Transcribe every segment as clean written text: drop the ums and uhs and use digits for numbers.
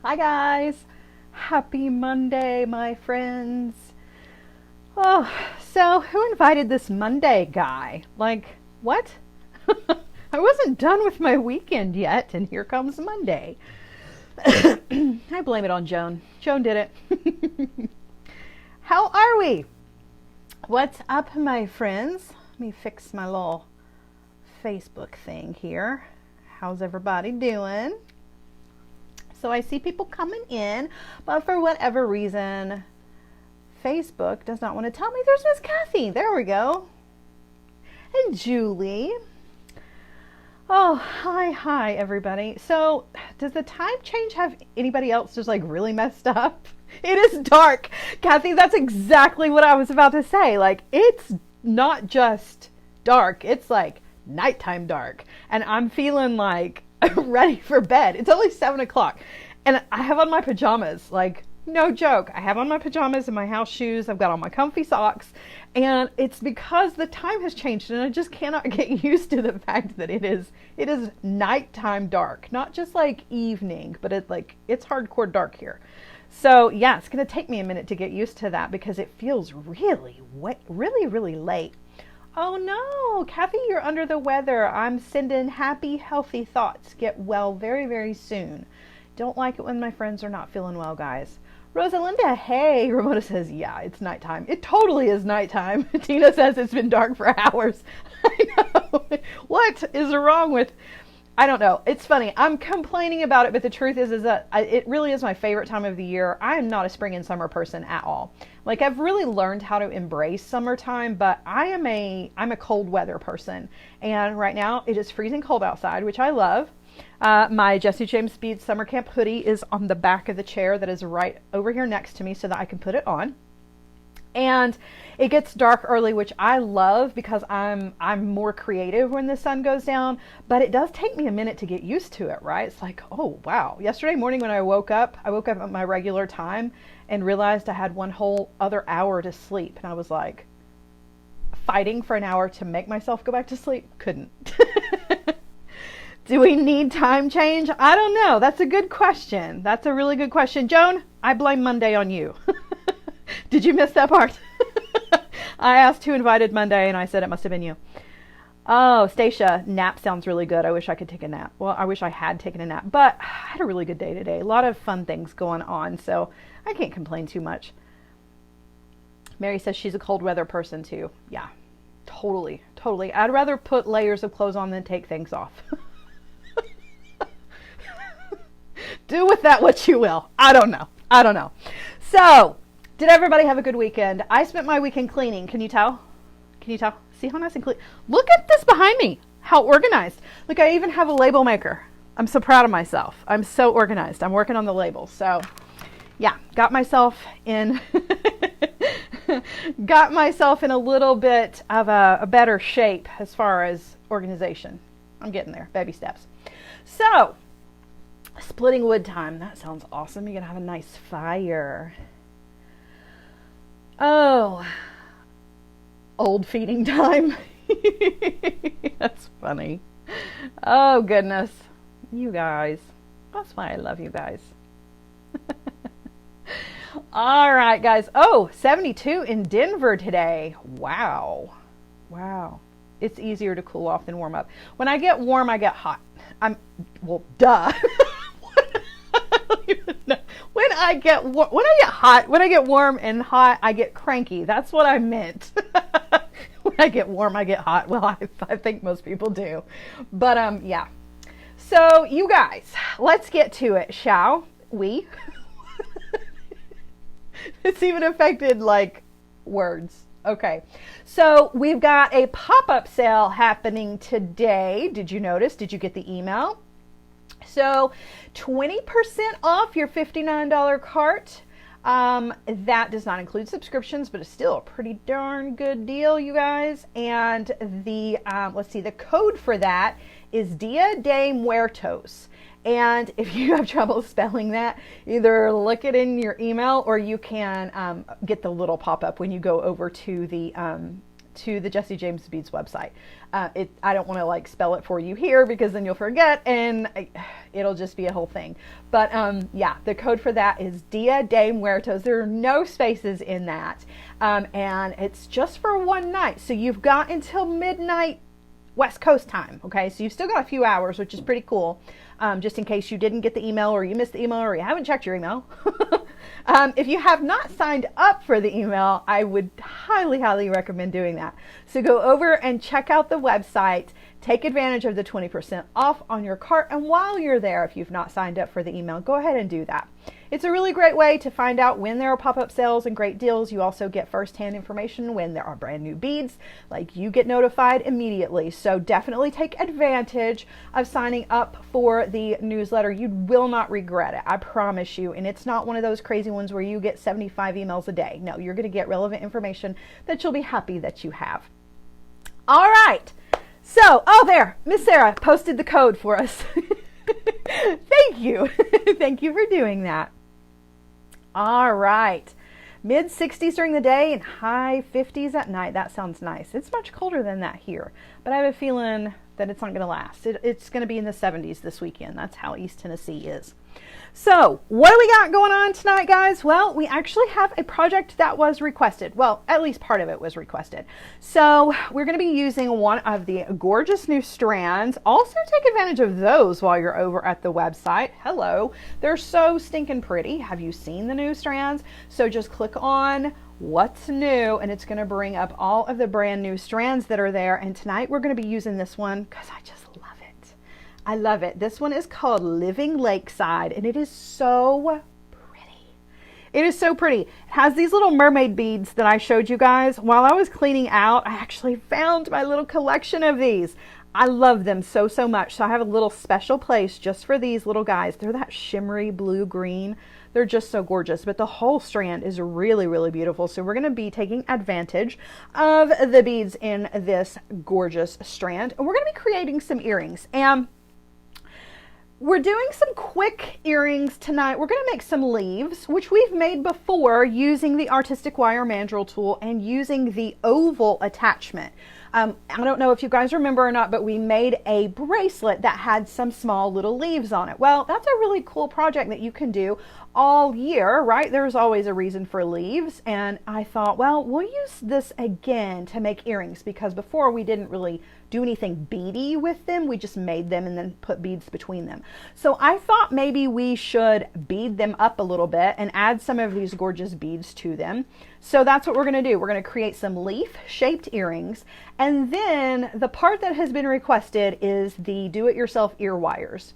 Hi guys, happy Monday, my friends. Oh, so who invited this Monday guy? Like, what? I wasn't done with my weekend yet, and here comes Monday. I blame it on Joan. Joan did it. How are we? What's up, my friends? Let me fix my little Facebook thing here. How's everybody doing? So I see people coming in, but for whatever reason, Facebook does not want to tell me there's Miss Kathy. There we go. And Julie. Oh, hi, everybody. So does the time change have anybody else just like really messed up? It is dark. Kathy, that's exactly what I was about to say. Like, it's not just dark. It's like nighttime dark. And I'm feeling like ready for bed. It's only 7 o'clock. And I have on my pajamas, like, no joke. I have on my pajamas and my house shoes. I've got on my comfy socks. And it's because the time has changed and I just cannot get used to the fact that it is nighttime dark. Not just like evening, but it's hardcore dark here. So yeah, it's going to take me a minute to get used to that because it feels really late. Oh no, Kathy, you're under the weather. I'm sending happy, healthy thoughts. Get well very, very soon. Don't like it when my friends are not feeling well, guys. Rosalinda, hey. Ramona says, yeah, it's nighttime. It totally is nighttime. Tina says it's been dark for hours. I know. What is wrong with... I don't know. It's funny. I'm complaining about it, but the truth is that it really is my favorite time of the year. I am not a spring and summer person at all. Like, I've really learned how to embrace summertime, but I'm a cold weather person. And right now it is freezing cold outside, which I love. My Jesse James Bead summer camp hoodie is on the back of the chair that is right over here next to me so that I can put it on. And it gets dark early, which I love because I'm more creative when the sun goes down, but it does take me a minute to get used to it, right? It's like, oh, wow. Yesterday morning when I woke up at my regular time and realized I had one whole other hour to sleep. And I was like fighting for an hour to make myself go back to sleep. Couldn't. Do we need time change? I don't know. That's a good question. That's a really good question. Joan, I blame Monday on you. Did you miss that part? I asked who invited Monday and I said it must have been you. Oh, Stacia, nap sounds really good. I wish I could take a nap. Well, I wish I had taken a nap, but I had a really good day today. A lot of fun things going on, so I can't complain too much. Mary says she's a cold weather person too. Yeah, totally. I'd rather put layers of clothes on than take things off. Do with that what you will. I don't know. So, did everybody have a good weekend? I spent my weekend cleaning. Can you tell? See how nice and clean? Look at this behind me. How organized. Look, I even have a label maker. I'm so proud of myself. I'm so organized. I'm working on the labels. So, yeah, got myself in a little bit of a better shape as far as organization. I'm getting there. Baby steps. So, splitting wood time. That sounds awesome. You're going to have a nice fire. Oh, old feeding time. That's funny. Oh, goodness. You guys. That's why I love you guys. All right, guys. Oh, 72 in Denver today. Wow. It's easier to cool off than warm up. When I get warm, I get hot. Duh. When I get warm and hot, I get cranky. That's what I meant. When I get warm, I get hot. Well, I think most people do. But yeah. So you guys, let's get to it, shall we? It's even affected like words. Okay. So we've got a pop-up sale happening today. Did you notice? Did you get the email? So 20% off your $59 cart. That does not include subscriptions, but it's still a pretty darn good deal, you guys. And the, the code for that is Dia de Muertos. And if you have trouble spelling that, either look it in your email or you can get the little pop-up when you go over to the to the Jesse James Beads website. I don't want to like spell it for you here because then you'll forget and it'll just be a whole thing. But yeah, the code for that is Dia de Muertos. There are no spaces in that. And it's just for one night. So you've got until midnight West Coast time. Okay, so you've still got a few hours, which is pretty cool. Just in case you didn't get the email or you missed the email or you haven't checked your email. If you have not signed up for the email, I would highly, highly recommend doing that. So go over and check out the website, take advantage of the 20% off on your cart. And while you're there, if you've not signed up for the email, go ahead and do that. It's a really great way to find out when there are pop-up sales and great deals. You also get firsthand information when there are brand new beads. Like, you get notified immediately. So definitely take advantage of signing up for the newsletter. You will not regret it, I promise you. And it's not one of those crazy ones where you get 75 emails a day. No, you're going to get relevant information that you'll be happy that you have. All right. So, oh, there, Miss Sarah posted the code for us. Thank you. Thank you for doing that. All right. Mid 60s during the day and high 50s at night. That sounds nice. It's much colder than that here, but I have a feeling that it's not going to last. It's going to be in the 70s this weekend. That's how East Tennessee is. So what do we got going on tonight, guys? Well, we actually have a project that was requested. Well, at least part of it was requested. So we're going to be using one of the gorgeous new strands. Also take advantage of those while you're over at the website. Hello. They're so stinking pretty. Have you seen the new strands? So just click on what's new and it's going to bring up all of the brand new strands that are there. And tonight we're going to be using this one because I just love it. I love it. This one is called Living Lakeside and it is so pretty. It is so pretty. It has these little mermaid beads that I showed you guys. While I was cleaning out, I actually found my little collection of these. I love them so, so much. So I have a little special place just for these little guys. They're that shimmery blue-green. They're just so gorgeous, but the whole strand is really, really beautiful. So we're going to be taking advantage of the beads in this gorgeous strand. And we're going to be creating some earrings. And we're doing some quick earrings tonight. We're going to make some leaves, which we've made before using the Artistic Wire Mandrel tool and using the oval attachment. I don't know if you guys remember or not, but we made a bracelet that had some small little leaves on it. Well, that's a really cool project that you can do all year, right? There's always a reason for leaves. And I thought, well, we'll use this again to make earrings because before we didn't really do anything beady with them. We just made them and then put beads between them. So I thought maybe we should bead them up a little bit and add some of these gorgeous beads to them. So that's what we're going to do. We're going to create some leaf-shaped earrings. And then the part that has been requested is the do-it-yourself ear wires.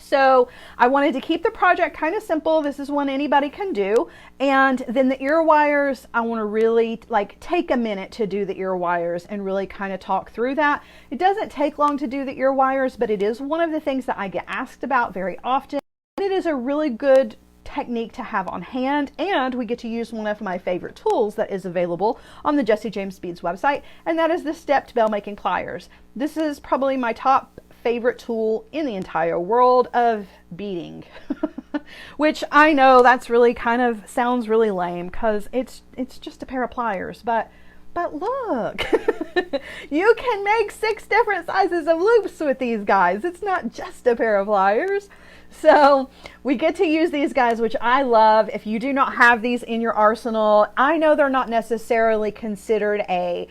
So I wanted to keep the project kind of simple. This is one anybody can do. And then the ear wires, I want to really like take a minute to do the ear wires and really kind of talk through that. It doesn't take long to do the ear wires, but it is one of the things that I get asked about very often. And it is a really good technique to have on hand, and we get to use one of my favorite tools that is available on the Jesse James Beads website, and that is the stepped bell making pliers. This is probably my top favorite tool in the entire world of beading. Which I know that's really kind of sounds really lame because it's just a pair of pliers, but look, you can make 6 different sizes of loops with these guys. It's not just a pair of pliers. So we get to use these guys, which I love. If you do not have these in your arsenal, I know they're not necessarily considered a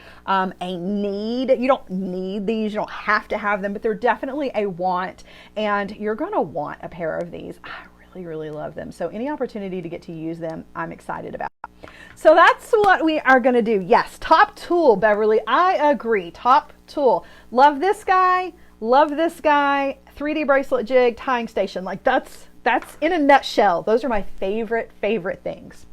need. You don't need these. You don't have to have them, but they're definitely a want, and you're going to want a pair of these. I really love them. So any opportunity to get to use them, I'm excited about. So that's what we are going to do. Yes, top tool, Beverly. I agree. Top tool. Love this guy. Love this guy. 3D bracelet jig, tying station. Like that's in a nutshell. Those are my favorite things.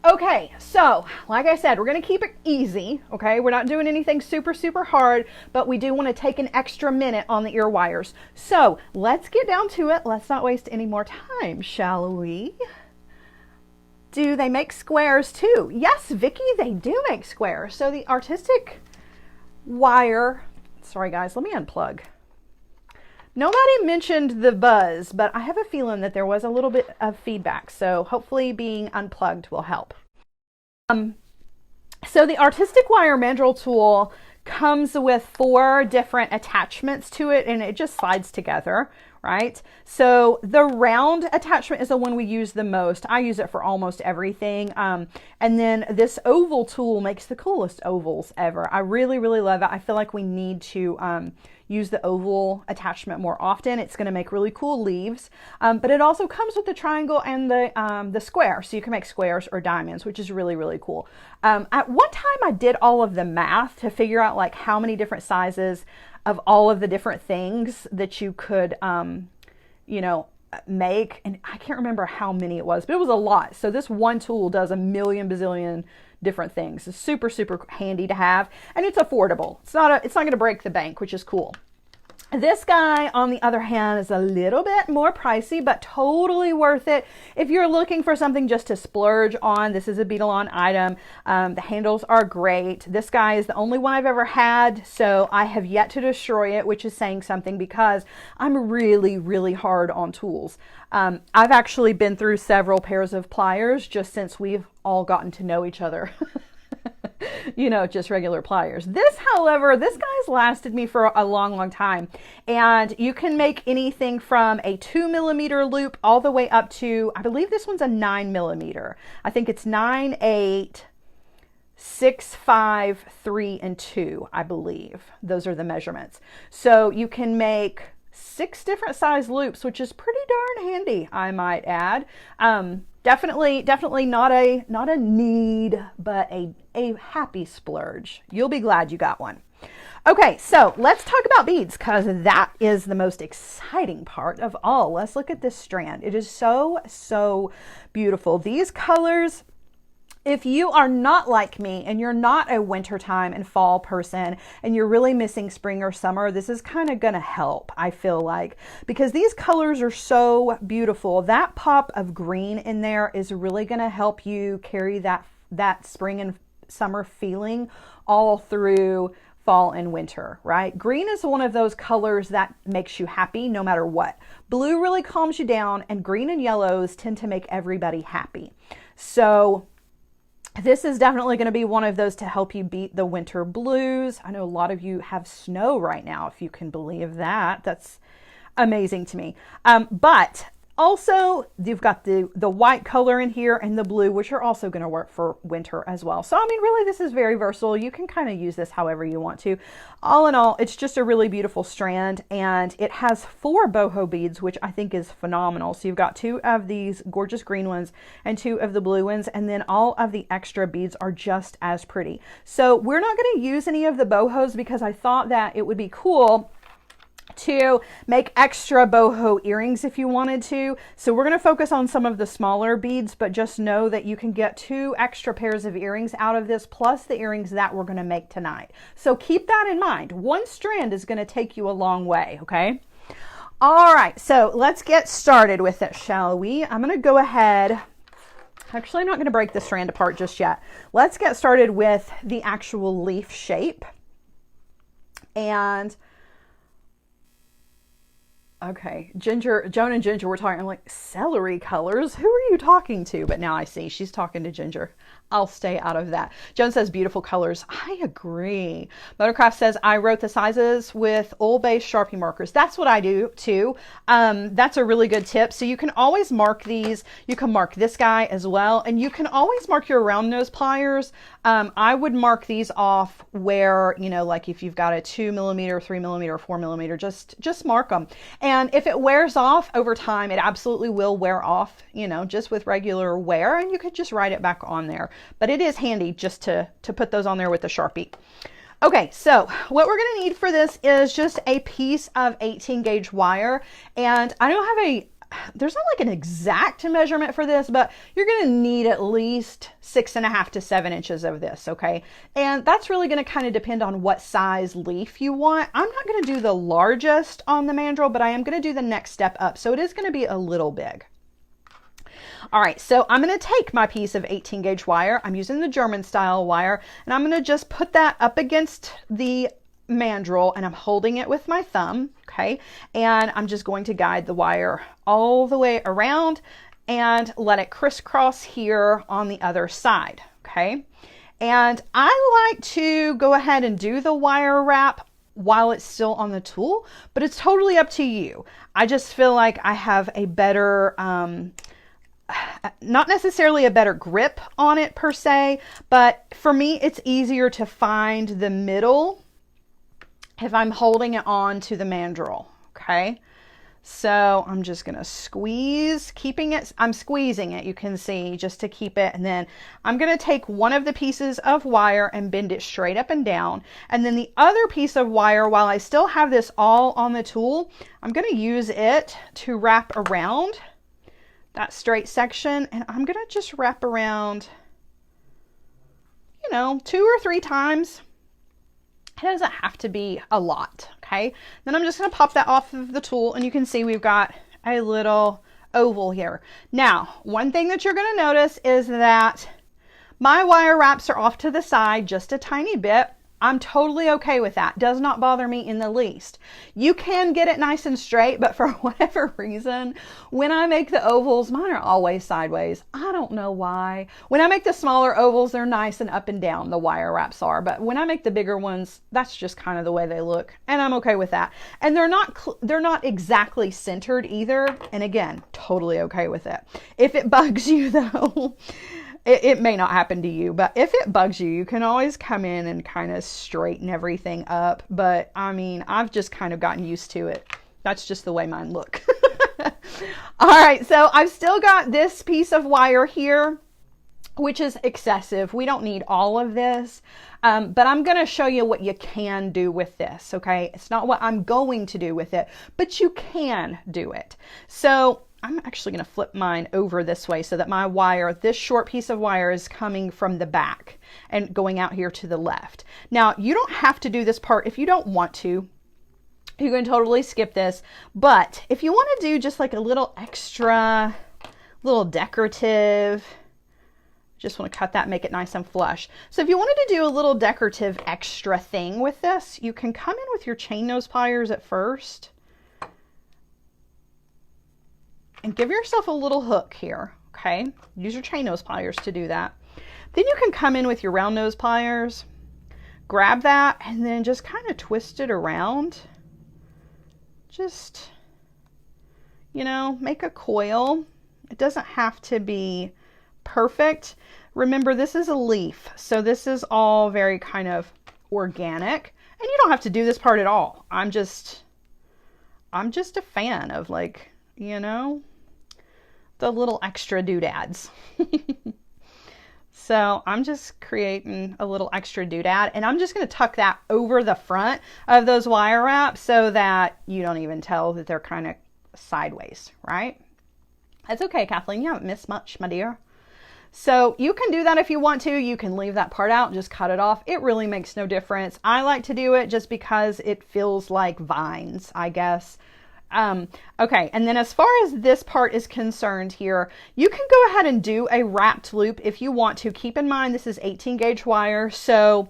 Okay, so like I said, we're going to keep it easy. Okay, we're not doing anything super hard, but we do want to take an extra minute on the ear wires. So let's get down to it. Let's not waste any more time, shall we? Do they make squares too? Yes, Vicky, they do make squares. So the Artistic Wire, sorry guys, let me unplug. Nobody mentioned the buzz, but I have a feeling that there was a little bit of feedback. So hopefully being unplugged will help. So the artistic wire mandrel tool comes with 4 different attachments to it, and it just slides together, right? So the round attachment is the one we use the most. I use it for almost everything. And then this oval tool makes the coolest ovals ever. I really, really love it. I feel like we need to use the oval attachment more often. It's going to make really cool leaves, but it also comes with the triangle and the square, so you can make squares or diamonds, which is really, really cool. At one time I did all of the math to figure out like how many different sizes of all of the different things that you could you know, make, and I can't remember how many it was, but it was a lot. So this one tool does a million bazillion different things. It's super, super handy to have, and it's affordable. It's not going to break the bank, which is cool. This guy, on the other hand, is a little bit more pricey, but totally worth it. If you're looking for something just to splurge on, this is a Beadalon item. The handles are great. This guy is the only one I've ever had, so I have yet to destroy it, which is saying something because I'm really, really hard on tools. I've actually been through several pairs of pliers just since we've all gotten to know each other. You know, just regular pliers. This, however, this guy's lasted me for a long, long time. And you can make anything from a 2mm loop all the way up to, I believe this one's a 9mm. I think it's 9, 8, 6, 5, 3, and 2, I believe. Those are the measurements. So you can make 6 different size loops, which is pretty darn handy, I might add. Definitely not a need, but a happy splurge. You'll be glad you got one. Okay, so let's talk about beads, because that is the most exciting part of all. Let's look at this strand. It is so, so beautiful. These colors, if you are not like me and you're not a wintertime and fall person and you're really missing spring or summer, this is kind of going to help, I feel like, because these colors are so beautiful. That pop of green in there is really going to help you carry that spring and summer feeling all through fall and winter, right? Green is one of those colors that makes you happy no matter what. Blue really calms you down, and green and yellows tend to make everybody happy. So this is definitely going to be one of those to help you beat the winter blues. I know a lot of you have snow right now, if you can believe that. That's amazing to me. But also, you've got the white color in here and the blue, which are also going to work for winter as well. So, I mean, really, this is very versatile. You can kind of use this however you want to. All in all, it's just a really beautiful strand, and it has 4 boho beads, which I think is phenomenal. So you've got 2 of these gorgeous green ones and 2 of the blue ones, and then all of the extra beads are just as pretty. So we're not going to use any of the bohos because I thought that it would be cool to make extra boho earrings if you wanted to. So we're going to focus on some of the smaller beads, but just know that you can get 2 extra pairs of earrings out of this, plus the earrings that we're going to make tonight. So keep that in mind. One strand is going to take you a long way, okay? All right, so let's get started with it, shall we? I'm going to go ahead. Actually, I'm not going to break the strand apart just yet. Let's get started with the actual leaf shape. And okay, Ginger, Joan and Ginger were talking, I'm like, celery colors? Who are you talking to? But now I see she's talking to Ginger. I'll stay out of that. Joan says beautiful colors. I agree. Motorcraft says I wrote the sizes with oil-based Sharpie markers. That's what I do too. That's a really good tip. So you can always mark these. You can mark this guy as well. And you can always mark your round nose pliers. I would mark these off where, you know, like if you've got a 2mm, 3mm, 4mm, just mark them. And if it wears off over time, it absolutely will wear off, you know, just with regular wear, and you could just write it back on there. But it is handy just to put those on there with the Sharpie. Okay, so what we're going to need for this is just a piece of 18 gauge wire. And I don't have there's not like an exact measurement for this, but you're going to need at least 6.5 to 7 inches of this, okay? And that's really going to kind of depend on what size leaf you want. I'm not going to do the largest on the mandrel, but I am going to do the next step up. So it is going to be a little big. All right, so I'm going to take my piece of 18 gauge wire. I'm using the German style wire, and I'm going to just put that up against the mandrel, and I'm holding it with my thumb, okay? And I'm just going to guide the wire all the way around and let it crisscross here on the other side, okay? And I like to go ahead and do the wire wrap while it's still on the tool, but it's totally up to you. I just feel like I have a better, not necessarily a better grip on it per se, but for me, it's easier to find the middle if I'm holding it on to the mandrel, okay? So I'm just gonna squeeze, I'm squeezing it, you can see, just to keep it. And then I'm gonna take one of the pieces of wire and bend it straight up and down. And then the other piece of wire, while I still have this all on the tool, I'm gonna use it to wrap around that straight section. And I'm gonna just wrap around, you know, 2 or 3 times. It doesn't have to be a lot, okay? Then I'm just gonna pop that off of the tool, and you can see we've got a little oval here. Now, one thing that you're gonna notice is that my wire wraps are off to the side just a tiny bit. I'm totally okay with that. Does not bother me in the least. You can get it nice and straight, but for whatever reason, when I make the ovals, mine are always sideways. I don't know why. When I make the smaller ovals, they're nice and up and down, the wire wraps are. But when I make the bigger ones, that's just kind of the way they look. And I'm okay with that. And they're not exactly centered either. And again, totally okay with it. If it bugs you though, it may not happen to you, but if it bugs you, you can always come in and kind of straighten everything up. But I mean, I've just kind of gotten used to it. That's just the way mine look. All right, so I've still got this piece of wire here, which is excessive. We don't need all of this, but I'm going to show you what you can do with this, okay? It's not what I'm going to do with it, but you can do it. So I'm actually going to flip mine over this way so that my wire, this short piece of wire, is coming from the back and going out here to the left. Now, you don't have to do this part if you don't want to. You can totally skip this. But if you want to do just like a little extra, little decorative, just want to cut that, make it nice and flush. So if you wanted to do a little decorative extra thing with this, you can come in with your chain nose pliers at first and give yourself a little hook here, okay? Use your chain nose pliers to do that. Then you can come in with your round nose pliers, grab that, and then just kind of twist it around. Just, you know, make a coil. It doesn't have to be perfect. Remember, this is a leaf, so this is all very kind of organic, and you don't have to do this part at all. I'm just a fan of, like, you know, the little extra doodads. So I'm just creating a little extra doodad, and I'm just going to tuck that over the front of those wire wraps so that you don't even tell that they're kind of sideways, right? That's okay, Kathleen. You haven't missed much, my dear. So you can do that if you want to. You can leave that part out and just cut it off. It really makes no difference. I like to do it just because it feels like vines, I guess. Okay, and then as far as this part is concerned here, you can go ahead and do a wrapped loop if you want to. Keep in mind, this is 18 gauge wire, so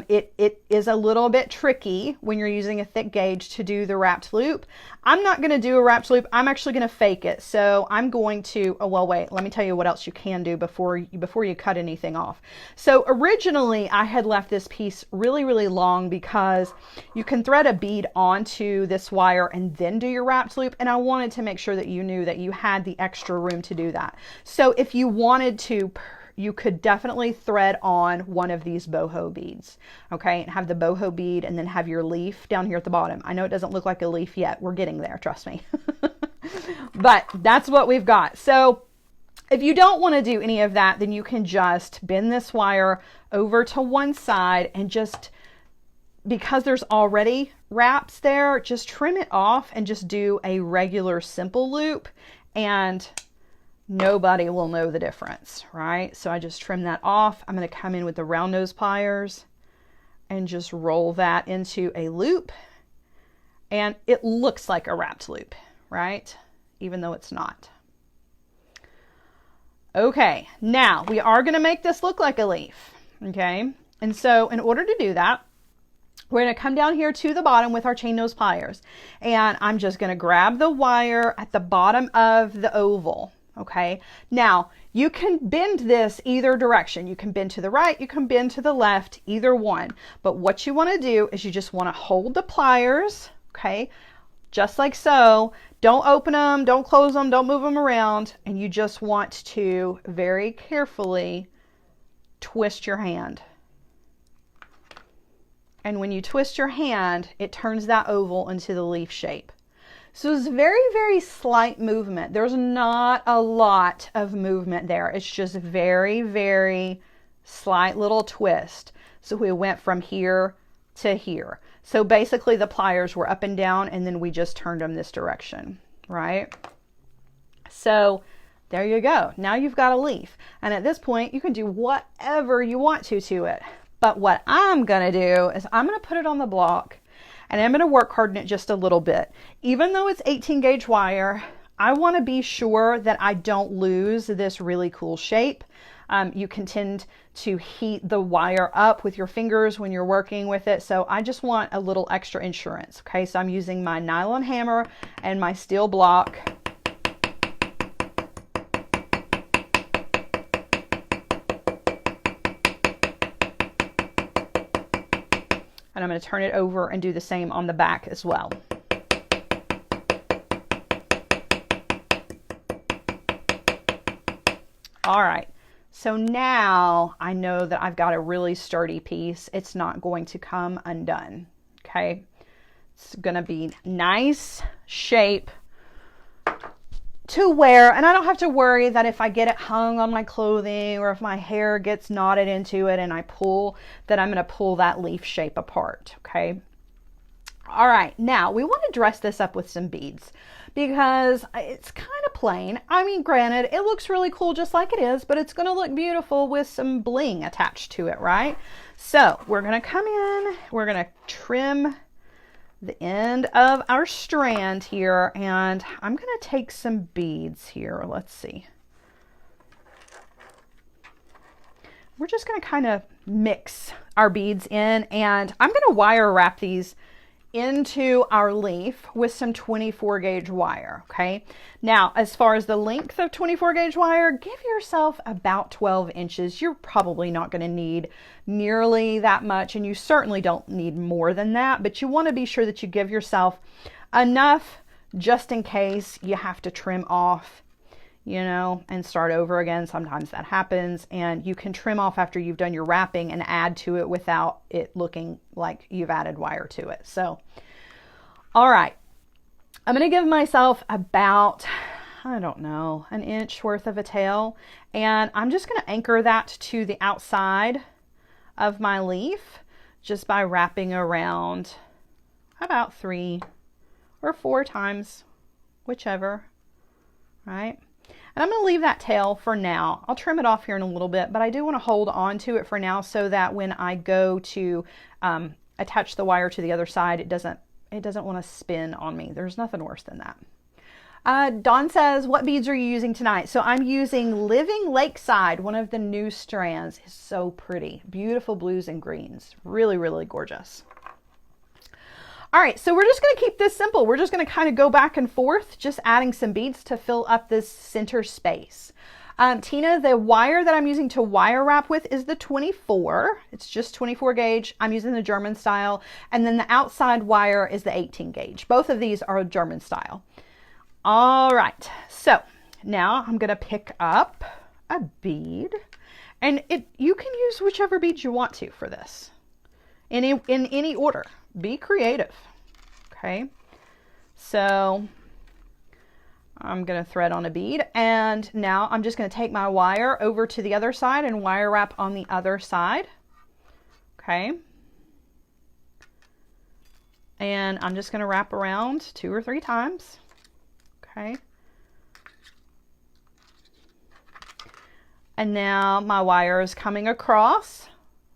it is a little bit tricky when you're using a thick gauge to do the wrapped loop. I'm not going to do a wrapped loop. I'm actually going to fake it. So I'm going to, oh, well, wait, let me tell you what else you can do before you cut anything off. So originally I had left this piece really, really long because you can thread a bead onto this wire and then do your wrapped loop. And I wanted to make sure that you knew that you had the extra room to do that. So if you wanted to, you could definitely thread on one of these boho beads, okay, and have the boho bead and then have your leaf down here at the bottom. I know it doesn't look like a leaf yet. We're getting there, trust me. But that's what we've got. So if you don't want to do any of that, then you can just bend this wire over to one side and just, because there's already wraps there, just trim it off and just do a regular simple loop, and nobody will know the difference, right? So I just trim that off. I'm going to come in with the round nose pliers and just roll that into a loop. And it looks like a wrapped loop, right? Even though it's not. Okay, now we are going to make this look like a leaf, okay? And so in order to do that, we're going to come down here to the bottom with our chain nose pliers. And I'm just going to grab the wire at the bottom of the oval. Okay, now you can bend this either direction. You can bend to the right, you can bend to the left, either one. But what you want to do is you just want to hold the pliers, okay, just like so. Don't open them, don't close them, don't move them around, and you just want to very carefully twist your hand. And when you twist your hand, it turns that oval into the leaf shape. So it's very, very slight movement. There's not a lot of movement there. It's just very, very slight little twist. So we went from here to here. So basically the pliers were up and down, and then we just turned them this direction, right? So there you go. Now you've got a leaf. And at this point, you can do whatever you want to it. But what I'm going to do is I'm going to put it on the block, and I'm going to work harden it just a little bit. Even though it's 18 gauge wire, I want to be sure that I don't lose this really cool shape. You can tend to heat the wire up with your fingers when you're working with it. So I just want a little extra insurance. Okay, so I'm using my nylon hammer and my steel block. And I'm going to turn it over and do the same on the back as well. All right, so now I know that I've got a really sturdy piece. It's not going to come undone, okay? It's going to be nice shape to wear, and I don't have to worry that if I get it hung on my clothing or if my hair gets knotted into it and I pull, that I'm going to pull that leaf shape apart, okay? All right, now we want to dress this up with some beads because it's kind of plain. I mean, granted, it looks really cool just like it is, but it's going to look beautiful with some bling attached to it, right? So we're going to come in, we're going to trim the end of our strand here, and I'm going to take some beads here. Let's see. We're just going to kind of mix our beads in, and I'm going to wire wrap these into our leaf with some 24 gauge wire. Okay, now as far as the length of 24 gauge wire, give yourself about 12 inches. You're probably not going to need nearly that much, and you certainly don't need more than that, but you want to be sure that you give yourself enough just in case you have to trim off, you know, and start over again. Sometimes that happens, and you can trim off after you've done your wrapping and add to it without it looking like you've added wire to it. So, all right, I'm going to give myself about, I don't know, an inch worth of a tail, and I'm just going to anchor that to the outside of my leaf just by wrapping around about 3 or 4 times, whichever, right? And I'm going to leave that tail for now. I'll trim it off here in a little bit, but I do want to hold on to it for now so that when I go to attach the wire to the other side, it doesn't want to spin on me. There's nothing worse than that. Dawn says, what beads are you using tonight? So I'm using Living Lakeside, one of the new strands. It's so pretty. Beautiful blues and greens. Really, really gorgeous. All right, so we're just going to keep this simple. We're just going to kind of go back and forth, just adding some beads to fill up this center space. Tina, the wire that I'm using to wire wrap with is the 24. It's just 24 gauge. I'm using the German style. And then the outside wire is the 18 gauge. Both of these are German style. All right, so now I'm going to pick up a bead. And you can use whichever beads you want to for this. In any order. Be creative. Okay, so I'm going to thread on a bead, and now I'm just going to take my wire over to the other side and wire wrap on the other side. Okay, and I'm just going to wrap around 2 or 3 times. Okay, and now my wire is coming across.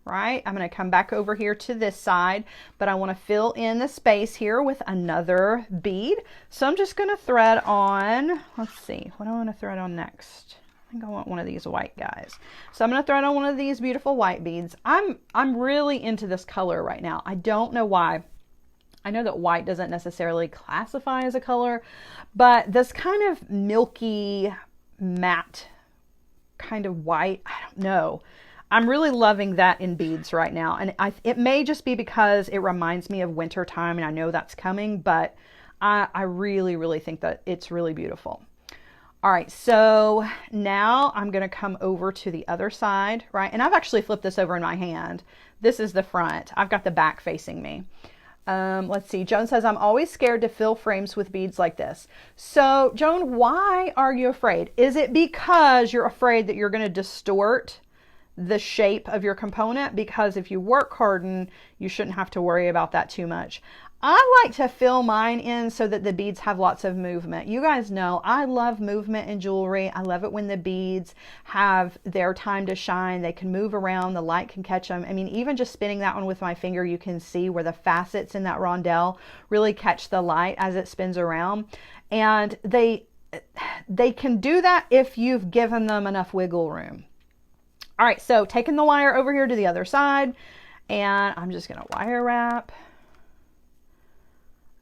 Right, I'm going to come back over here to this side, but I want to fill in the space here with another bead. So I'm just going to thread on, let's see, what do I want to thread on next? I think I want one of these white guys. So I'm going to thread on one of these beautiful white beads. I'm really into this color right now. I don't know why. I know that white doesn't necessarily classify as a color, but this kind of milky, matte kind of white. I don't know. I'm really loving that in beads right now. And it may just be because it reminds me of winter time and I know that's coming, but I really, really think that it's really beautiful. All right, so now I'm going to come over to the other side, right? And I've actually flipped this over in my hand. This is the front. I've got the back facing me. Let's see. Joan says, I'm always scared to fill frames with beads like this. So Joan, why are you afraid? Is it because you're afraid that you're going to distort the shape of your component? Because if you work harden, you shouldn't have to worry about that too much. I like to fill mine in so that the beads have lots of movement. You guys know I love movement in jewelry. I love it when the beads have their time to shine. They can move around, the light can catch them. I mean, even just spinning that one with my finger, you can see where the facets in that rondelle really catch the light as it spins around. And they can do that if you've given them enough wiggle room. All right, so taking the wire over here to the other side, and I'm just gonna wire wrap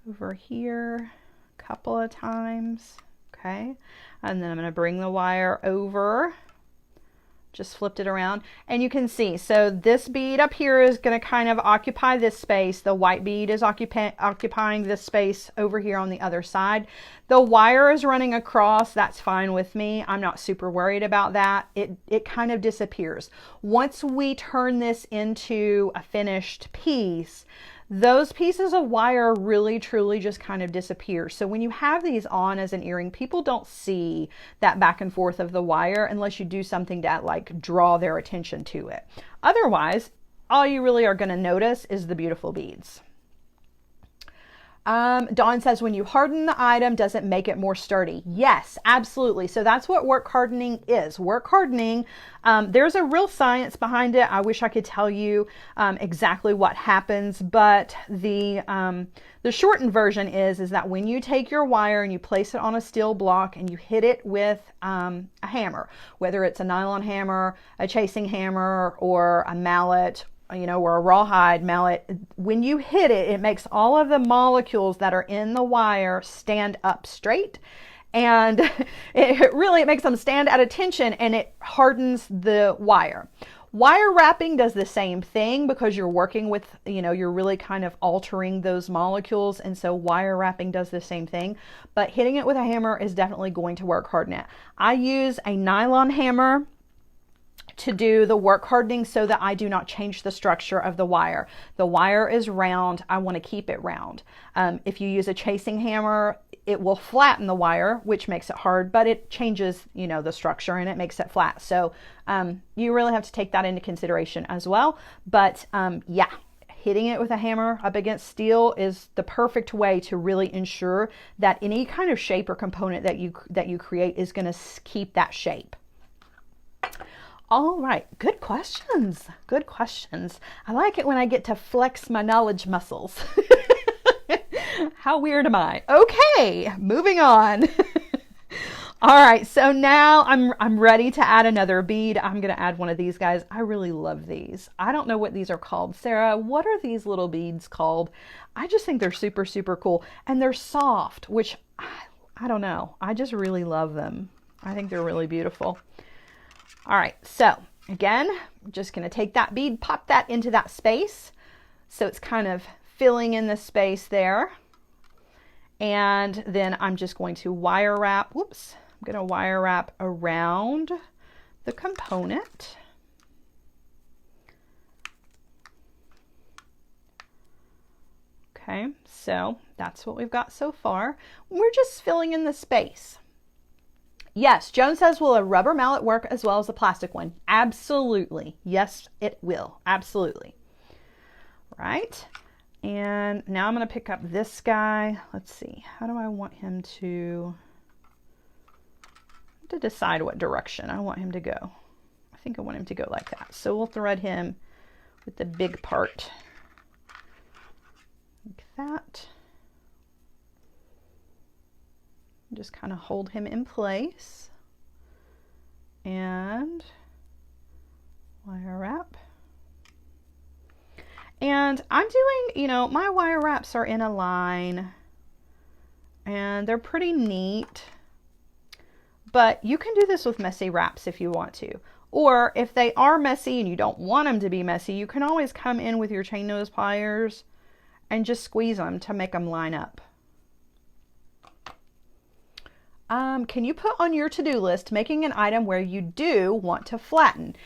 over here a couple of times, okay? And then I'm gonna bring the wire over, just flipped it around, and you can see, so this bead up here is gonna kind of occupy this space. The white bead is occupying this space over here on the other side. The wire is running across, that's fine with me. I'm not super worried about that. It kind of disappears. Once we turn this into a finished piece, those pieces of wire really truly just kind of disappear. So when you have these on as an earring, people don't see that back and forth of the wire unless you do something to like draw their attention to it. Otherwise, all you really are going to notice is the beautiful beads. Dawn says, when you harden the item, does it make it more sturdy? Yes, absolutely. So that's what work hardening is. Work hardening, there's a real science behind it. I wish I could tell you exactly what happens, but the shortened version is that when you take your wire and you place it on a steel block and you hit it with a hammer, whether it's a nylon hammer, a chasing hammer, or a mallet, you know, or a rawhide mallet, when you hit it, it makes all of the molecules that are in the wire stand up straight, and it makes them stand at attention, and it hardens the wire. Wire wrapping does the same thing because you're working with, you know, you're really kind of altering those molecules, and so wire wrapping does the same thing, but hitting it with a hammer is definitely going to work harden it. I use a nylon hammer to do the work hardening so that I do not change the structure of the wire. The wire is round. I want to keep it round. If you use a chasing hammer, it will flatten the wire, which makes it hard, but it changes, you know, the structure and it makes it flat. So you really have to take that into consideration as well. But yeah, hitting it with a hammer up against steel is the perfect way to really ensure that any kind of shape or component that you create is going to keep that shape. All right, good questions. Good questions. I like it when I get to flex my knowledge muscles. How weird am I? Okay, moving on. All right, so now I'm ready to add another bead. I'm going to add one of these guys. I really love these. I don't know what these are called. Sarah, what are these little beads called? I just think they're super, super cool. And they're soft, which I don't know. I just really love them. I think they're really beautiful. All right, so again, I'm just going to take that bead, pop that into that space. So it's kind of filling in the space there. And then I'm just going to wire wrap, whoops, I'm going to wire wrap around the component. Okay, so that's what we've got so far. We're just filling in the space. Yes, Joan says, will a rubber mallet work as well as a plastic one? Absolutely. Yes, it will. Absolutely. Right. And now I'm going to pick up this guy. Let's see. How do I want him to decide what direction I want him to go? I think I want him to go like that. So we'll thread him with the big part like that. Just kind of hold him in place and wire wrap. And I'm doing, you know, my wire wraps are in a line and they're pretty neat, but you can do this with messy wraps if you want to. Or if they are messy and you don't want them to be messy, you can always come in with your chain nose pliers and just squeeze them to make them line up. Can you put on your to-do list making an item where you do want to flatten?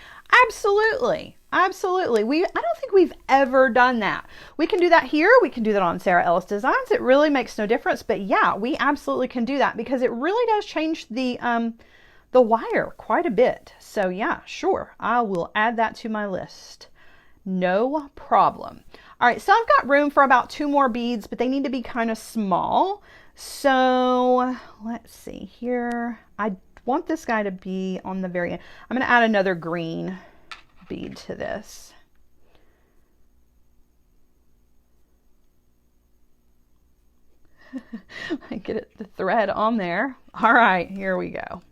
Absolutely. Absolutely. I don't think we've ever done that. We can do that here. We can do that on Sarah Ellis Designs. It really makes no difference. But yeah, we absolutely can do that because it really does change the wire quite a bit. So yeah, sure. I will add that to my list. No problem. All right, so I've got room for about 2 more beads, but they need to be kind of small. So let's see here. I want this guy to be on the very end. I'm going to add another green bead to this. I get the thread on there. All right, here we go. All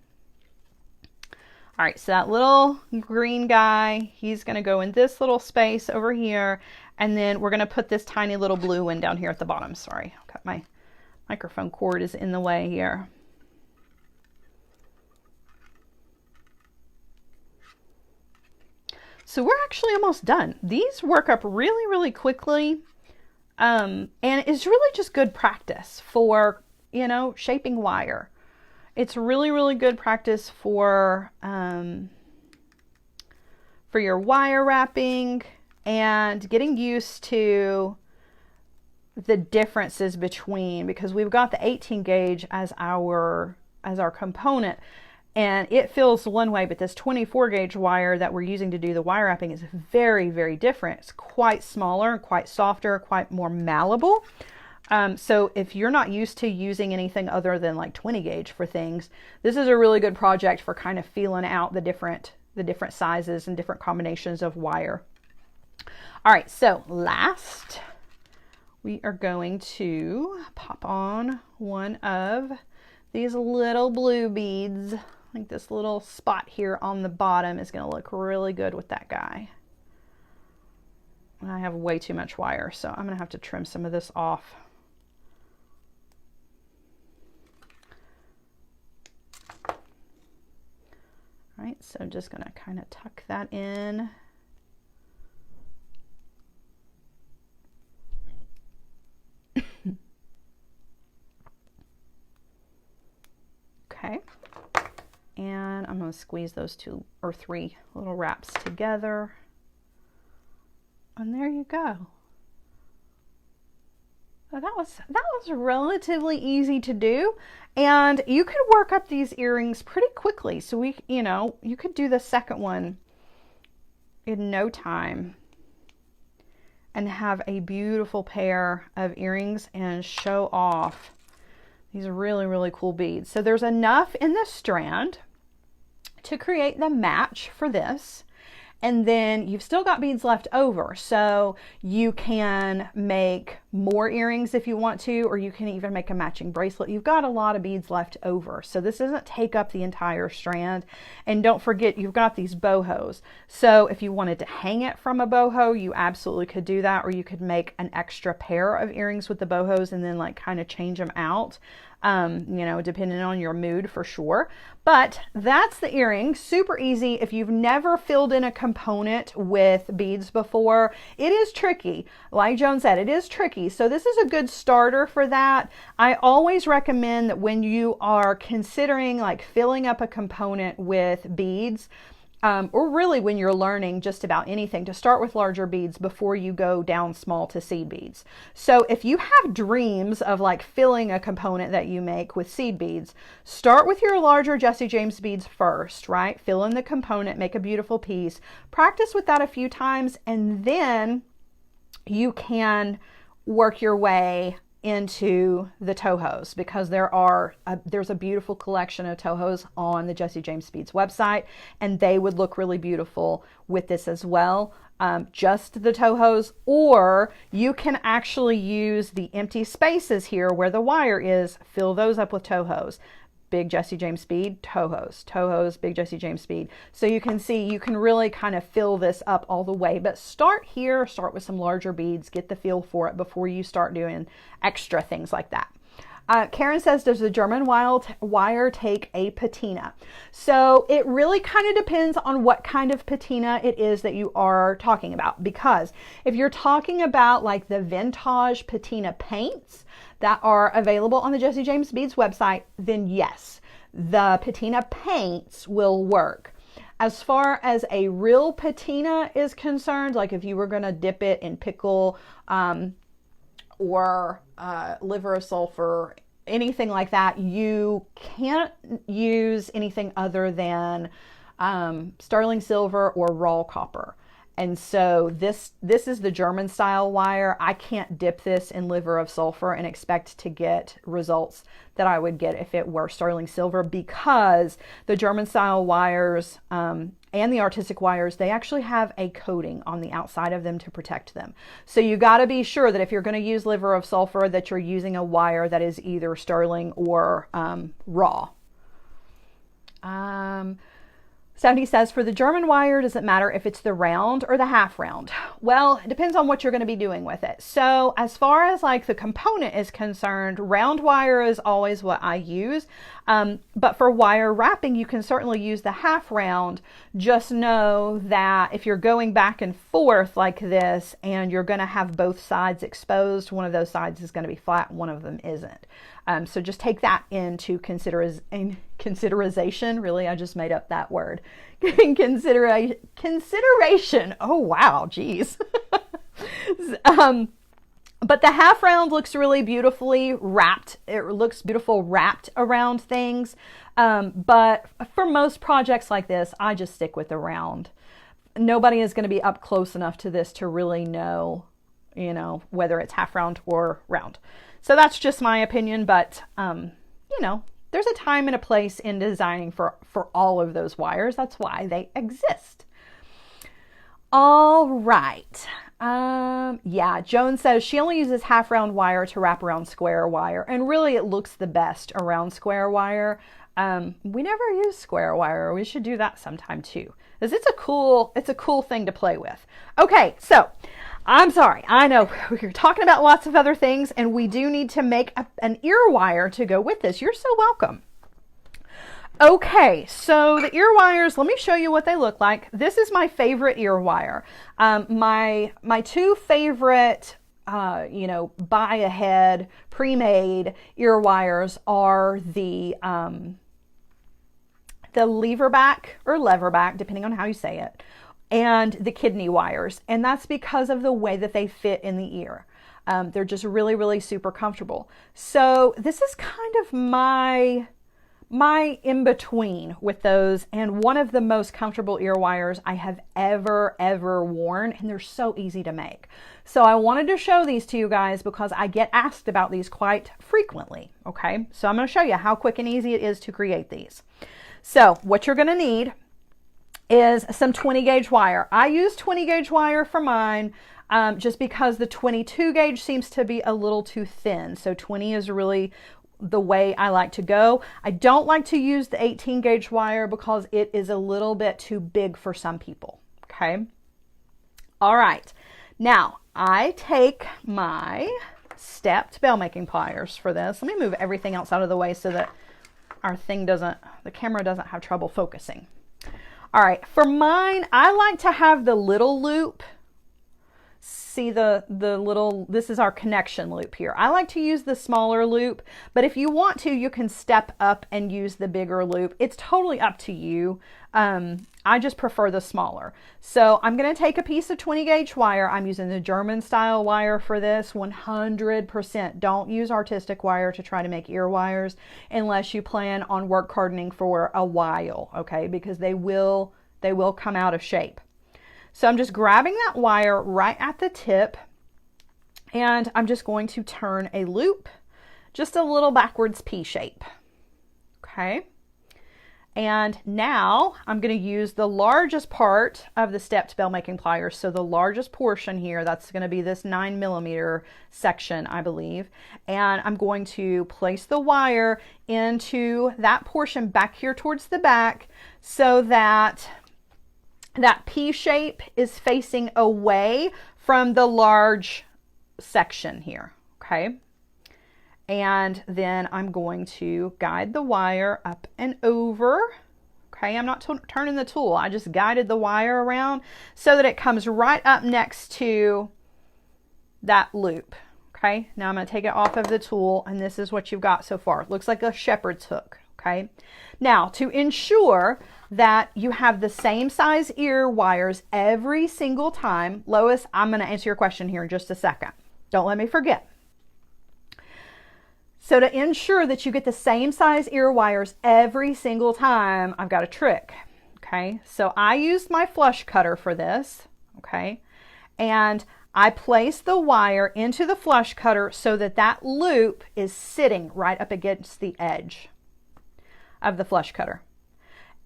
right, so that little green guy, he's going to go in this little space over here, and then we're going to put this tiny little blue one down here at the bottom. Sorry, I've got my microphone cord is in the way here. So we're actually almost done. These work up really, really quickly. And it's really just good practice for, you know, shaping wire. It's really, really good practice for your wire wrapping and getting used to the differences between, because we've got the 18 gauge as our component, and it feels one way, but this 24 gauge wire that we're using to do the wire wrapping is very, very different. It's quite smaller and quite softer, quite more malleable. So if you're not used to using anything other than like 20 gauge for things, this is a really good project for kind of feeling out the different sizes and different combinations of wire. All right, so last, we are going to pop on one of these little blue beads. I think this little spot here on the bottom is going to look really good with that guy. I have way too much wire, so I'm going to have to trim some of this off. All right, so I'm just going to kind of tuck that in. Okay, and I'm going to squeeze those 2 or 3 little wraps together, and there you go. So that was relatively easy to do, and you could work up these earrings pretty quickly. So you could do the second one in no time and have a beautiful pair of earrings and show off these really, really cool beads. So there's enough in the strand to create the match for this. And then you've still got beads left over. So you can make more earrings if you want to, or you can even make a matching bracelet. You've got a lot of beads left over. So this doesn't take up the entire strand. And don't forget, you've got these bohos. So if you wanted to hang it from a boho, you absolutely could do that. Or you could make an extra pair of earrings with the bohos and then like kind of change them out. You know, depending on your mood for sure. But that's the earring. Super easy. If you've never filled in a component with beads before, it is tricky. Like Joan said, it is tricky. So this is a good starter for that. I always recommend that when you are considering like filling up a component with beads, or really when you're learning just about anything, to start with larger beads before you go down small to seed beads. So if you have dreams of like filling a component that you make with seed beads, start with your larger Jesse James beads first, right? Fill in the component, make a beautiful piece, practice with that a few times, and then you can work your way into the tohos, because there's a beautiful collection of tohos on the Jesse James Beads website, and they would look really beautiful with this as well. Just the tohos, or you can actually use the empty spaces here where the wire is, fill those up with tohos. Big Jesse James Bead, tohos, tohos, big Jesse James Bead. So you can see, you can really kind of fill this up all the way, but start here, start with some larger beads, get the feel for it before you start doing extra things like that. Karen says, does the German wire take a patina? So it really kind of depends on what kind of patina it is that you are talking about. Because if you're talking about like the vintage patina paints that are available on the Jesse James Beads website, then yes, the patina paints will work. As far as a real patina is concerned, like if you were going to dip it in pickle, or liver of sulfur, anything like that, you can't use anything other than sterling silver or raw copper. And so this is the German style wire. I can't dip this in liver of sulfur and expect to get results that I would get if it were sterling silver, because the German style wires and the artistic wires, they actually have a coating on the outside of them to protect them. So you got to be sure that if you're going to use liver of sulfur, that you're using a wire that is either sterling or raw. 70 says, for the German wire, does it matter if it's the round or the half round? Well, it depends on what you're going to be doing with it. So as far as like the component is concerned, round wire is always what I use. But for wire wrapping, you can certainly use the half round. Just know that if you're going back and forth like this and you're going to have both sides exposed, one of those sides is going to be flat, one of them isn't. So just take that into consideration. Really, I just made up that word. Consideration. Oh, wow. Geez. But the half round looks really beautifully wrapped. It looks beautiful wrapped around things. But for most projects like this, I just stick with the round. Nobody is going to be up close enough to this to really know, you know, whether it's half round or round. So that's just my opinion, but, you know, there's a time and a place in designing for all of those wires. That's why they exist. All right. Yeah, Joan says she only uses half round wire to wrap around square wire, and really it looks the best around square wire. We never use square wire. We should do that sometime too, because it's a cool thing to play with. Okay, so I'm sorry. I know we're talking about lots of other things, and we do need to make an ear wire to go with this. You're so welcome. Okay, so the ear wires, let me show you what they look like. This is my favorite ear wire. My two favorite, you know, buy ahead, pre-made ear wires are the leverback or leverback, depending on how you say it, and the kidney wires. And that's because of the way that they fit in the ear. They're just really, really super comfortable. So this is kind of my in-between with those, and one of the most comfortable ear wires I have ever worn, and they're so easy to make. So I wanted to show these to you guys because I get asked about these quite frequently. Okay, so I'm going to show you how quick and easy it is to create these. So what you're going to need is some 20 gauge wire. I use 20 gauge wire for mine just because the 22 gauge seems to be a little too thin. So 20 is really the way I like to go. I don't like to use the 18 gauge wire because it is a little bit too big for some people. Okay. All right. Now I take my stepped bell making pliers for this. Let me move everything else out of the way so that the camera doesn't have trouble focusing. All right. For mine, I like to have the little loop. See the little, this is our connection loop here. I like to use the smaller loop, but if you want to, you can step up and use the bigger loop. It's totally up to you. I just prefer the smaller. So I'm going to take a piece of 20 gauge wire. I'm using the German style wire for this 100%. Don't use artistic wire to try to make ear wires unless you plan on work hardening for a while, okay? Because they will come out of shape. So I'm just grabbing that wire right at the tip, and I'm just going to turn a loop, just a little backwards P shape. Okay. And now I'm going to use the largest part of the stepped bell making pliers. So the largest portion here, that's going to be this 9mm section, I believe. And I'm going to place the wire into that portion back here towards the back so that that P shape is facing away from the large section here, okay? And then I'm going to guide the wire up and over. Okay, I'm not turning the tool. I just guided the wire around so that it comes right up next to that loop. Okay, now I'm going to take it off of the tool, and this is what you've got so far. It looks like a shepherd's hook. Okay, now to ensure that you have the same size ear wires every single time, Lois, I'm going to answer your question here in just a second. Don't let me forget. So to ensure that you get the same size ear wires every single time, I've got a trick. Okay, so I used my flush cutter for this. Okay, and I place the wire into the flush cutter so that that loop is sitting right up against the edge of the flush cutter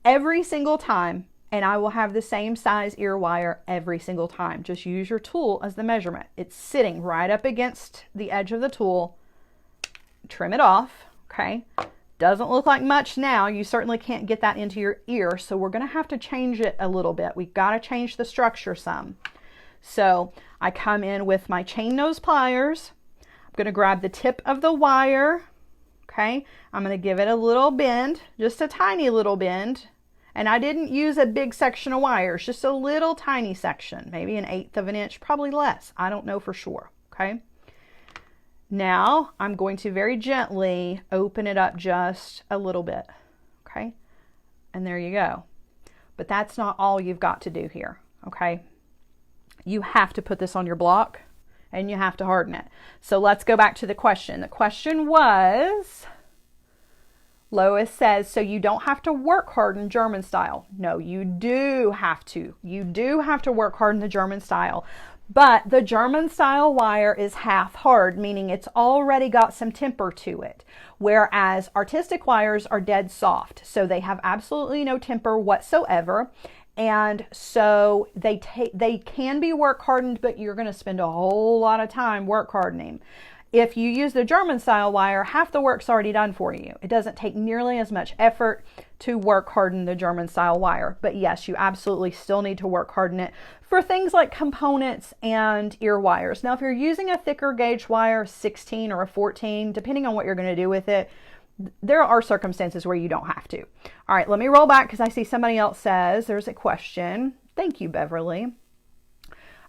every single time, and I will have the same size ear wire every single time. Just use your tool as the measurement. It's sitting right up against the edge of the tool. Trim it off. Okay, doesn't look like much now. You certainly can't get that into your ear, so we're going to have to change it a little bit. We've got to change the structure some. So I come in with my chain nose pliers. I'm going to grab the tip of the wire. Okay, I'm going to give it a little bend, just a tiny little bend. And I didn't use a big section of wires, just a little tiny section, maybe 1/8 of an inch, probably less. I don't know for sure. Okay. Now I'm going to very gently open it up just a little bit. Okay. And there you go. But that's not all you've got to do here. Okay. You have to put this on your block and you have to harden it. So let's go back to the question. The question was, Lois says, so you don't have to work harden German style. No, you do have to. You do have to work harden the German style. But the German style wire is half hard, meaning it's already got some temper to it. Whereas artistic wires are dead soft. So they have absolutely no temper whatsoever. And so they can be work hardened, but you're going to spend a whole lot of time work hardening. If you use the German style wire, half the work's already done for you. It doesn't take nearly as much effort to work harden the German style wire. But yes, you absolutely still need to work harden it for things like components and ear wires. Now, if you're using a thicker gauge wire, 16 or a 14, depending on what you're going to do with it, there are circumstances where you don't have to. All right, let me roll back because I see somebody else says there's a question. Thank you, Beverly.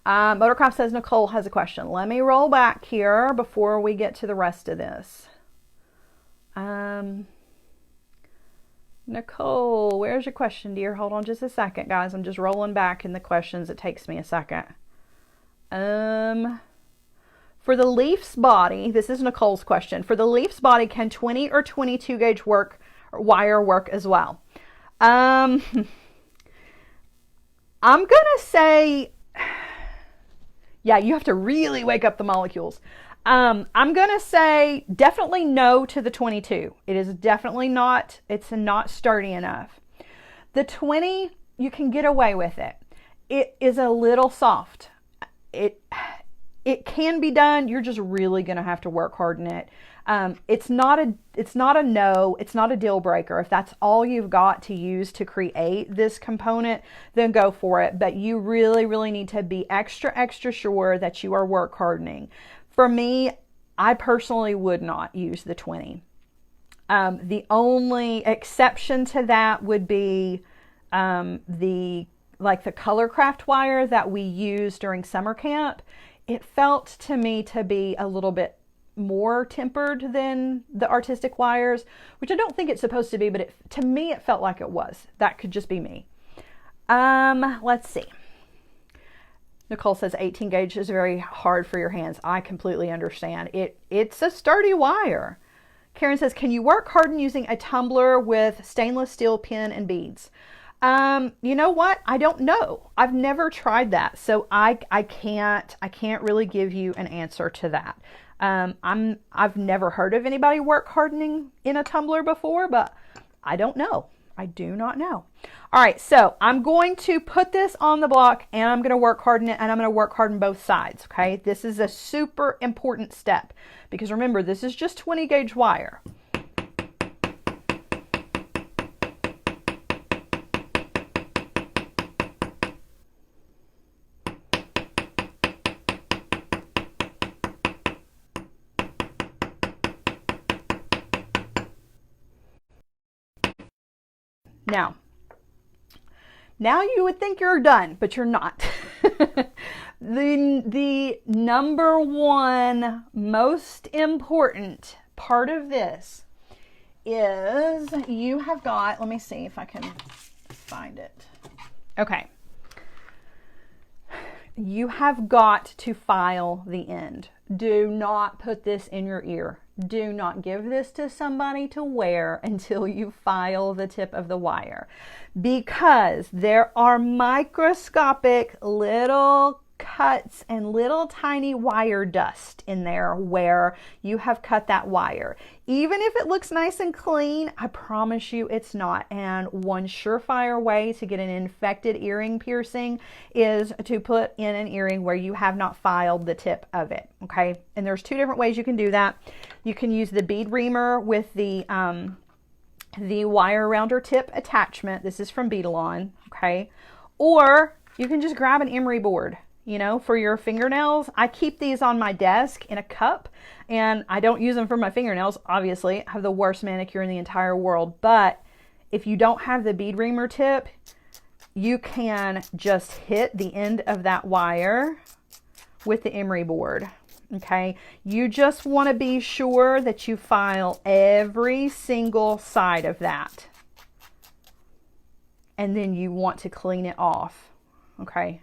Motorcraft says Nicole has a question. Let me roll back here before we get to the rest of this. Nicole, where's your question, dear? Hold on just a second, guys. I'm just rolling back in the questions. It takes me a second. For the Leafs body, this is Nicole's question. For the Leafs body, can 20 or 22 gauge wire work as well? I'm going to say, yeah, you have to really wake up the molecules. I'm going to say definitely no to the 22. It is definitely not, it's not sturdy enough. The 20, you can get away with it. It is a little soft. It can be done. You're just really going to have to work harden it. It's not a no. It's not a deal breaker. If that's all you've got to use to create this component, then go for it. But you really, really need to be extra sure that you are work hardening. For me, I personally would not use the 20. The only exception to that would be the Colorcraft wire that we use during summer camp. It felt to me to be a little bit more tempered than the artistic wires, which I don't think it's supposed to be, but to me it felt like it was. That could just be me. Let's see. Nicole says 18 gauge is very hard for your hands. I completely understand. It's a sturdy wire. Karen says, can you work harden using a tumbler with stainless steel pin and beads? You know what? I don't know. I've never tried that. So I can't really give you an answer to that. I've never heard of anybody work hardening in a tumbler before, but I don't know. I do not know. All right. So I'm going to put this on the block and I'm going to work harden it, and I'm going to work harden both sides. Okay. This is a super important step because remember, this is just 20 gauge wire. Now you would think you're done, but you're not. The number one most important part of this is you have got, let me see if I can find it. Okay. You have got to file the end. Do not put this in your ear. Do not give this to somebody to wear until you file the tip of the wire, because there are microscopic little cuts and little tiny wire dust in there where you have cut that wire. Even if it looks nice and clean, I promise you it's not. And one surefire way to get an infected earring piercing is to put in an earring where you have not filed the tip of it. Okay, and there's two different ways you can do that. You can use the bead reamer with the wire rounder tip attachment. This is from Beadalon, okay? Or you can just grab an emery board, you know, for your fingernails. I keep these on my desk in a cup, and I don't use them for my fingernails. Obviously, I have the worst manicure in the entire world, but if you don't have the bead reamer tip, you can just hit the end of that wire with the emery board. Okay, you just want to be sure that you file every single side of that, and then you want to clean it off. Okay,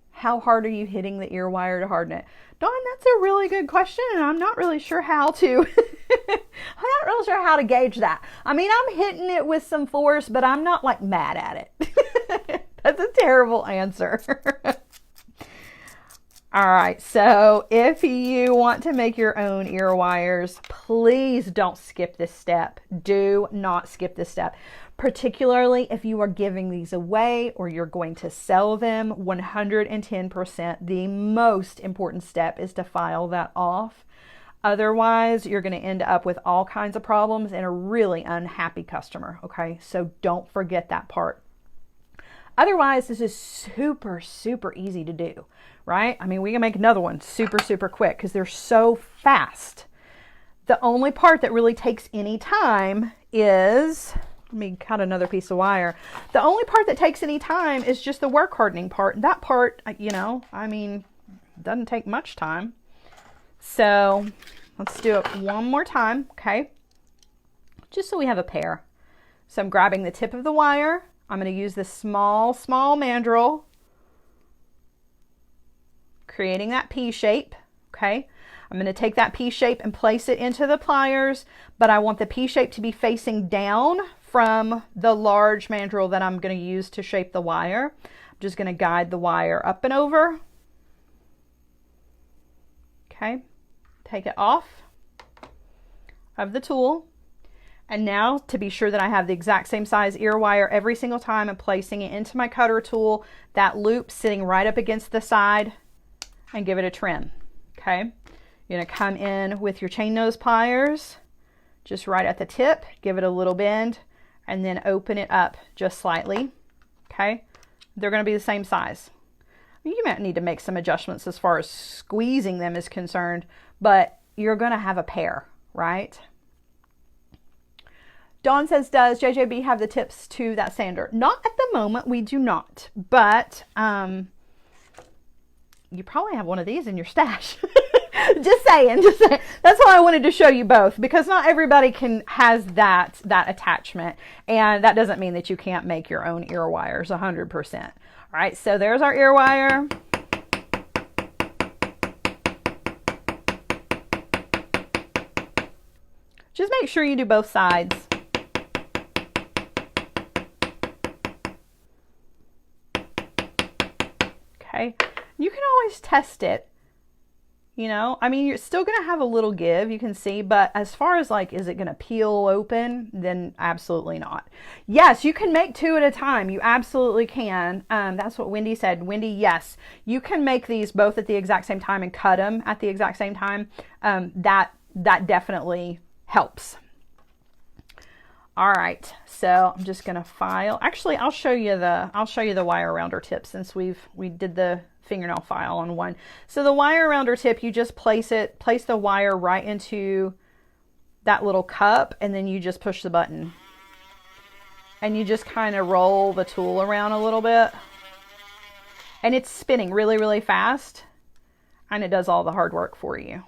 how hard are you hitting the ear wire to harden it? Dawn, that's a really good question, and I'm not really sure how to I'm not really sure how to gauge that. I mean, I'm hitting it with some force, but I'm not like mad at it. That's a terrible answer. All right, so if you want to make your own ear wires, please don't skip this step. Do not skip this step. Particularly if you are giving these away or you're going to sell them, 110%, the most important step is to file that off. Otherwise, you're going to end up with all kinds of problems and a really unhappy customer, okay? So don't forget that part. Otherwise, this is super, super easy to do, right? I mean, we can make another one super, super quick because they're so fast. The only part that really takes any time is, let me cut another piece of wire. The only part that takes any time is just the work hardening part. That part, you know, I mean, doesn't take much time. So let's do it one more time, okay? Just so we have a pair. So I'm grabbing the tip of the wire. I'm going to use this small mandrel, creating that P shape, okay? I'm going to take that P shape and place it into the pliers, but I want the P shape to be facing down from the large mandrel that I'm going to use to shape the wire. I'm just going to guide the wire up and over. Okay, take it off of the tool. And now, to be sure that I have the exact same size ear wire every single time, I'm placing it into my cutter tool, that loop sitting right up against the side, and give it a trim. Okay, you're going to come in with your chain nose pliers, just right at the tip, give it a little bend, and then open it up just slightly. Okay, they're going to be the same size. You might need to make some adjustments as far as squeezing them is concerned, but you're going to have a pair, right? Dawn says, does JJB have the tips to that sander? Not at the moment, we do not, but you probably have one of these in your stash. just saying. That's why I wanted to show you both, because not everybody has that attachment, and that doesn't mean that you can't make your own ear wires 100%. All right, so there's our ear wire. Just make sure you do both sides. Okay, you can always test it, you know, I mean, you're still going to have a little give, you can see, but as far as like, is it going to peel open? Then absolutely not. Yes, you can make two at a time. You absolutely can. That's what Wendy said. Wendy, yes, you can make these both at the exact same time and cut them at the exact same time. That definitely helps. All right, so I'm just gonna file. Actually, I'll show you the wire rounder tip, since we did the fingernail file on one. So the wire rounder tip, you just place the wire right into that little cup, and then you just push the button. and you just kind of roll the tool around a little bit. And it's spinning really, really fast. And it does all the hard work for you,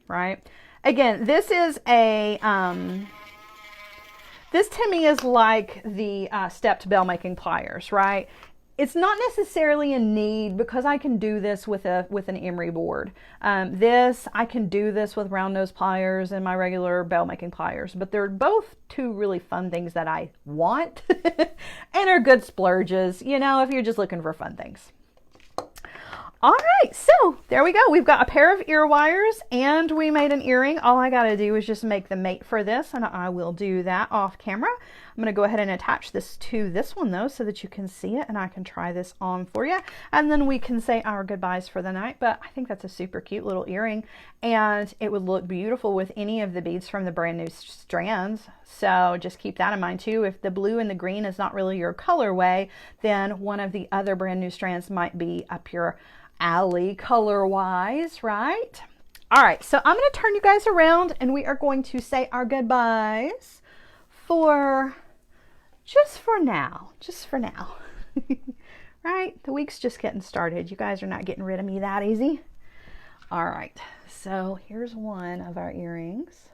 right? Again, this is a, this to me is like the stepped bell making pliers, right? It's not necessarily a need because I can do this with an emery board. I can do this with round nose pliers and my regular bell making pliers, but they're both two really fun things that I want and are good splurges, you know, if you're just looking for fun things. All right, so there we go. We've got a pair of ear wires and we made an earring. All I got to do is just make the mate for this, and I will do that off camera. I'm going to go ahead and attach this to this one though so that you can see it and I can try this on for you. And then we can say our goodbyes for the night. But I think that's a super cute little earring and it would look beautiful with any of the beads from the brand new strands. So just keep that in mind too. If the blue and the green is not really your colorway, then one of the other brand new strands might be up your alley color wise, right? All right, so I'm going to turn you guys around and we are going to say our goodbyes for just for now, right? The week's just getting started. You guys are not getting rid of me that easy. All right, so here's one of our earrings.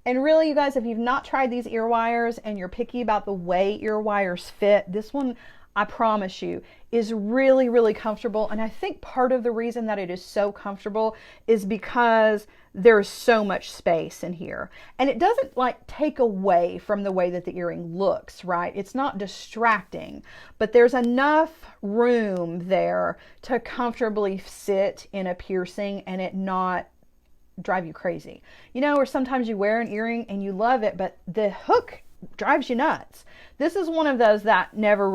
And really, you guys, if you've not tried these ear wires and you're picky about the way ear wires fit, this one, I promise you, is really, really comfortable. And I think part of the reason that it is so comfortable is because there's so much space in here. And it doesn't like take away from the way that the earring looks, right? It's not distracting, but there's enough room there to comfortably sit in a piercing and it not drive you crazy. You know, or sometimes you wear an earring and you love it, but the hook drives you nuts. This is one of those that never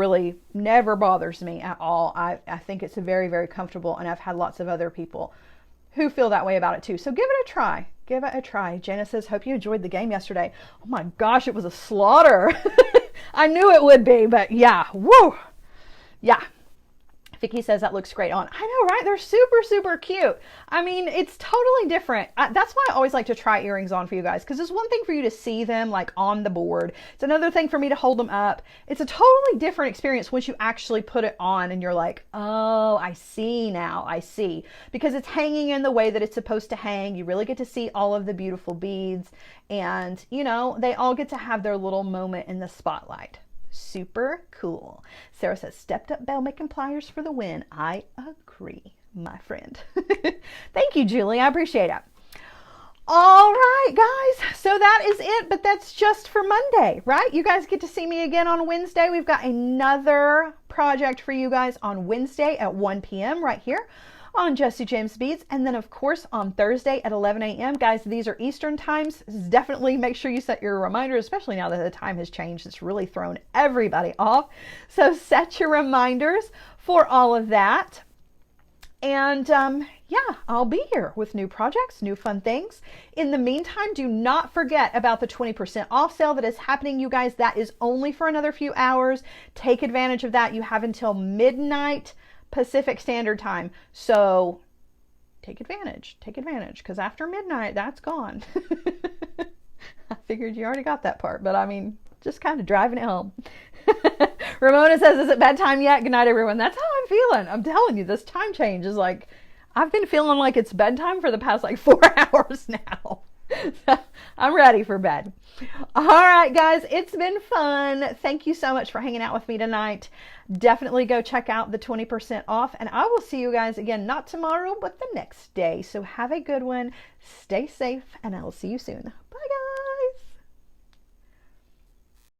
bothers me at all. I think it's very, very comfortable, and I've had lots of other people who feel that way about it too. So give it a try. Give it a try. Jana says, hope you enjoyed the game yesterday. Oh my gosh, it was a slaughter. I knew it would be, but yeah, woo. Yeah. Vicky says that looks great on. I know, right? They're super, super cute. I mean, it's totally different. That's why I always like to try earrings on for you guys, because it's one thing for you to see them like on the board. It's another thing for me to hold them up. It's a totally different experience once you actually put it on and you're like, oh, I see now. I see. Because it's hanging in the way that it's supposed to hang. You really get to see all of the beautiful beads, and you know, they all get to have their little moment in the spotlight. Super cool. Sarah says, stepped up bell making pliers for the win. I agree, my friend. Thank you, Julie. I appreciate it. All right, guys. So that is it, but that's just for Monday, right? You guys get to see me again on Wednesday. We've got another project for you guys on Wednesday at 1 p.m. right here on Jesse James Beads, and then of course on Thursday at 11 a.m. Guys, these are Eastern times. Definitely make sure you set your reminder, especially now that the time has changed. It's really thrown everybody off. So set your reminders for all of that. And yeah, I'll be here with new projects, new fun things. In the meantime, do not forget about the 20% off sale that is happening, you guys. That is only for another few hours. Take advantage of that. You have until midnight Pacific Standard Time. So take advantage, because after midnight, that's gone. I figured you already got that part, but I mean, just kind of driving it home. Ramona says, is it bedtime yet? Good night, everyone. That's how I'm feeling. I'm telling you, this time change is like, I've been feeling like it's bedtime for the past like 4 hours now. I'm ready for bed. All right, guys, it's been fun. Thank you so much for hanging out with me tonight. Definitely go check out the 20% off, and I will see you guys again, not tomorrow, but the next day. So have a good one. Stay safe, and I will see you soon. Bye, guys.